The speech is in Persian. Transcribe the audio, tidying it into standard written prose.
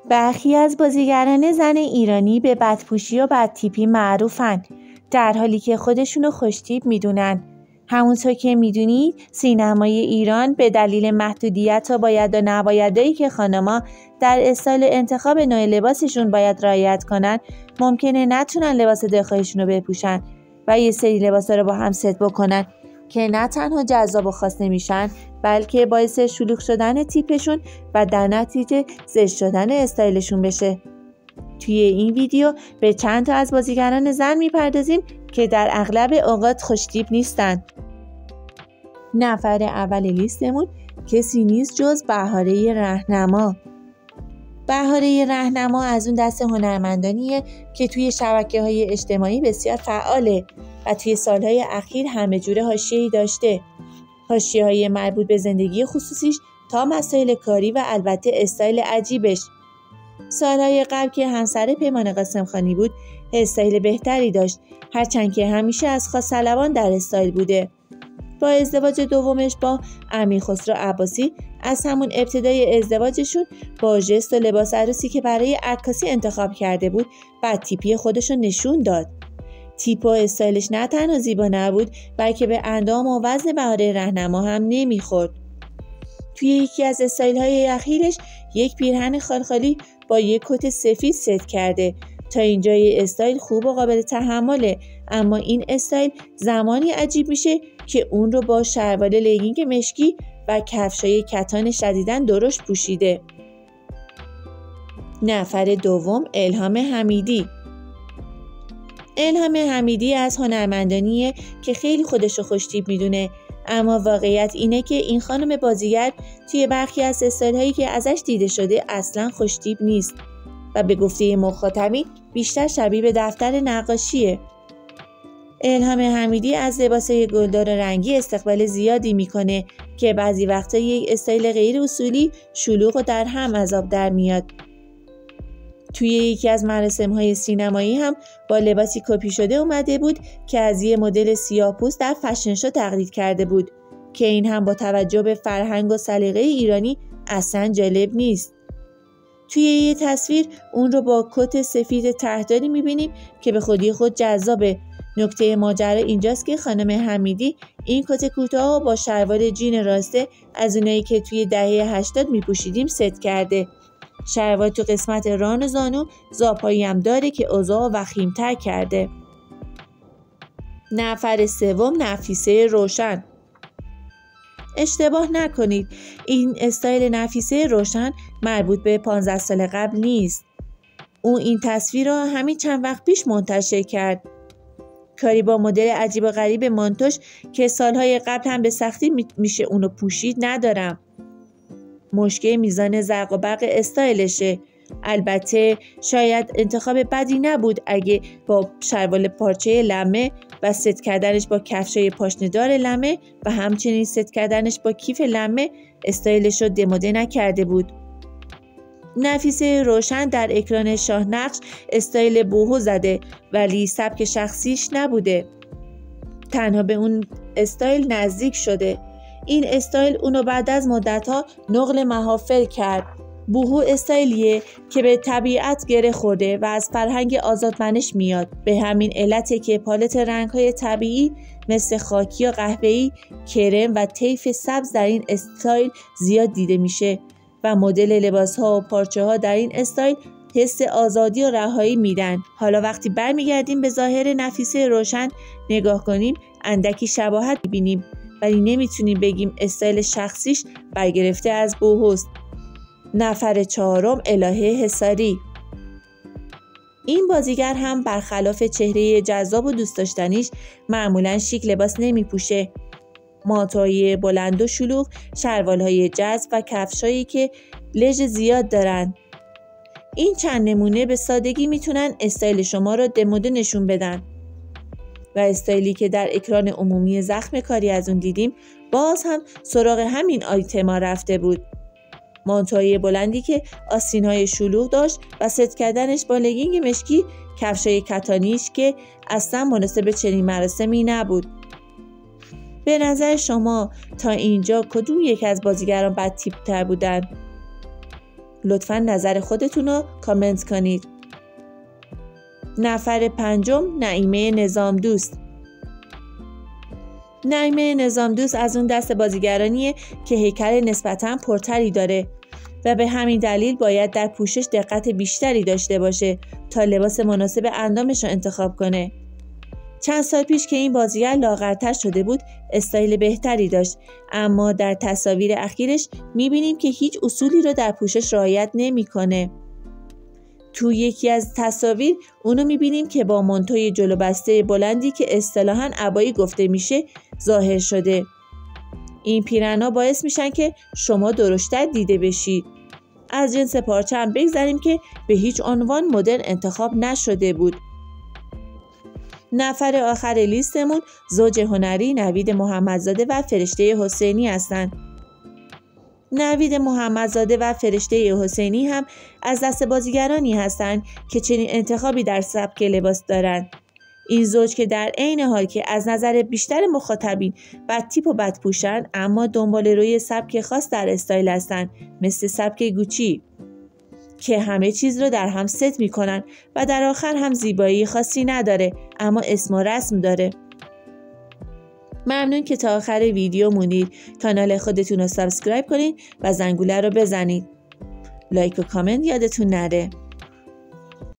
برخی از بازیگران زن ایرانی به بدپوشی و بدتیپی معروفن، در حالی که خودشونو خوشتیپ میدونن. همونطور که میدونید سینمای ایران به دلیل محدودیت و باید و نبایدایی که خانما در استایل انتخاب نوع لباسشون باید رعایت کنن، ممکنه نتونن لباس دلخواهشون رو بپوشن و یه سری لباسا رو با هم ست بکنن که نه تنها جذاب و خاص نمیشن، بلکه باعث شلوغ شدن تیپشون و در نتیجه زشت شدن استایلشون بشه. توی این ویدیو به چند تا از بازیگران زن میپردازیم که در اغلب اوقات خوشتیپ نیستن. نفر اول لیستمون کسی نیست جز بهاره رهنما. بهاره رهنما از اون دست هنرمندانیه که توی شبکه‌های اجتماعی بسیار فعاله و توی سالهای اخیر همه جوره حاشیه‌ای داشته. حاشیه‌های مربوط به زندگی خصوصیش تا مسائل کاری و البته استایل عجیبش. سالهای قبل که همسر پیمان قاسمخانی بود استایل بهتری داشت، هرچند که همیشه از خاص‌طلبان در استایل بوده. با ازدواج دومش با امیرخسرو عباسی از همون ابتدای ازدواجشون با ژست و لباس عروسی که برای عکاسی انتخاب کرده بود بدتیپی خودشو نشون داد. تیپ و استایلش نه تنها زیبا نبود بلکه به اندام و وزن بهاره رهنما هم نمیخورد. توی یکی از استایل‌های اخیرش یک پیرهن خالخالی با یک کت سفید ست کرده. تا اینجای استایل خوب و قابل تحمله، اما این استایل زمانی عجیب میشه که اون رو با شلوار لگینگ مشکی و کفشای کتان شدیداً درشت پوشیده. نفر دوم الهام حمیدی. الهام حمیدی از هنرمندانیه که خیلی خودشو خوشتیپ میدونه، اما واقعیت اینه که این خانم بازیگر توی برخی از استایل‌هایی که ازش دیده شده اصلاً خوشتیپ نیست و به گفته مخاطبین بیشتر شبیه به دفتر نقاشیه. الهام حمیدی از لباسای گلدار و رنگی استقبال زیادی میکنه که بعضی وقتا یک استایل غیر اصولی شلوغ و در هم از آب در میاد. توی یکی از مراسم‌های سینمایی هم با لباسی کپی شده اومده بود که از یه مدل سیاه‌پوست در فشن شو تقلید کرده بود که این هم با توجه به فرهنگ و سلیقه ایرانی اصلا جالب نیست. توی یه تصویر اون رو با کت سفید طرحداری می‌بینیم که به خودی خود جذابه. نکته ماجرا اینجاست که خانم حمیدی این کت کوتاه با شلوار جین راسته از اونایی که توی دهه 80 می‌پوشیدیم ست کرده. شلوار تو قسمت ران و زانو زاپایی هم داره که اوضاع وخیم‌تر کرده. نفر سوم نفیسه روشن. اشتباه نکنید، این استایل نفیسه روشن مربوط به 15 سال قبل نیست. او این تصویر را همین چند وقت پیش منتشر کرد. کاری با مدل عجیب و غریب مانتوش که سالهای قبل هم به سختی میشه اونو پوشید ندارم. مشکل میزان زرق و برق استایلشه. البته شاید انتخاب بدی نبود اگه با شلوار پارچه لمه و ست کردنش با کفشای پاشنه‌دار لمه و همچنین ست کردنش با کیف لمه استایلش رو دموده نکرده بود. نفیسه روشن در اکران شاهنقش استایل بوهو زده ولی سبک شخصیش نبوده. تنها به اون استایل نزدیک شده. این استایل اونو بعد از مدت‌ها نقل محافل کرد. بوهو استایلیه که به طبیعت گره خورده و از فرهنگ آزادمنش میاد. به همین علته که پالت رنگ‌های طبیعی مثل خاکی و قهوه‌ای، کرم و طیف سبز در این استایل زیاد دیده میشه و مدل لباس‌ها و پارچه‌ها در این استایل حس آزادی و رهایی میدن. حالا وقتی برمیگردیم به ظاهر نفیسه روشن نگاه کنیم اندکی شباهت می‌بینیم، ولی نمیتونیم بگیم استایل شخصیش برگرفته از بوهوست. نفر چهارم الهه حصاری. این بازیگر هم برخلاف چهره جذاب و دوست داشتنیش معمولاً شیک لباس نمیپوشه. مانتوهای بلند و شلوغ، شلوارهای جذب و کفشایی که لژ زیاد دارن. این چند نمونه به سادگی میتونن استایل شما رو دموده نشون بدن. و استایلی که در اکران عمومی زخم کاری از اون دیدیم باز هم سراغ همین آیتما رفته بود. مانتوهای بلندی که آستین‌های شلوغ داشت و ست کردنش با لگینگ مشکی، کفشای کتانیش که اصلا مناسب چنین مراسمی نبود. به نظر شما تا اینجا کدوم یک از بازیگران بد تیپ تر بودن؟ لطفاً نظر خودتون رو کامنت کنید. نفر پنجم نعیمه نظام دوست. نعیمه نظام دوست از اون دست بازیگرانیه که هیکل نسبتاً پرتری داره و به همین دلیل باید در پوشش دقت بیشتری داشته باشه تا لباس مناسب اندامش رو انتخاب کنه. چند سال پیش که این بازیگر لاغرتر شده بود استایل بهتری داشت، اما در تصاویر اخیرش میبینیم که هیچ اصولی رو در پوشش رعایت نمیکنه. تو یکی از تصاویر اونو میبینیم که با مانتوی جلو بسته بلندی که اصطلاحاً عبایی گفته میشه ظاهر شده. این پیرهن‌ها باعث میشن که شما درشتر دیده بشید. از جنس پارچه هم بگذاریم که به هیچ عنوان مدل انتخاب نشده بود. نفر آخر لیستمون زوج هنری نوید محمدزاده و فرشته حسینی هستند. نوید محمدزاده و فرشته حسینی هم از دست بازیگرانی هستند که چنین انتخابی در سبک لباس دارند. این زوج که در عین حال که از نظر بیشتر مخاطبین بد تیپ و بد پوشن، اما دنبال روی سبک خاص در استایل هستند، مثل سبک گوچی که همه چیز رو در هم ست میکنن و در آخر هم زیبایی خاصی نداره اما اسم و رسم داره. ممنون که تا آخر ویدیو موندید. کانال خودتون رو سابسکرایب کنید و زنگوله رو بزنید. لایک و کامنت یادتون نره.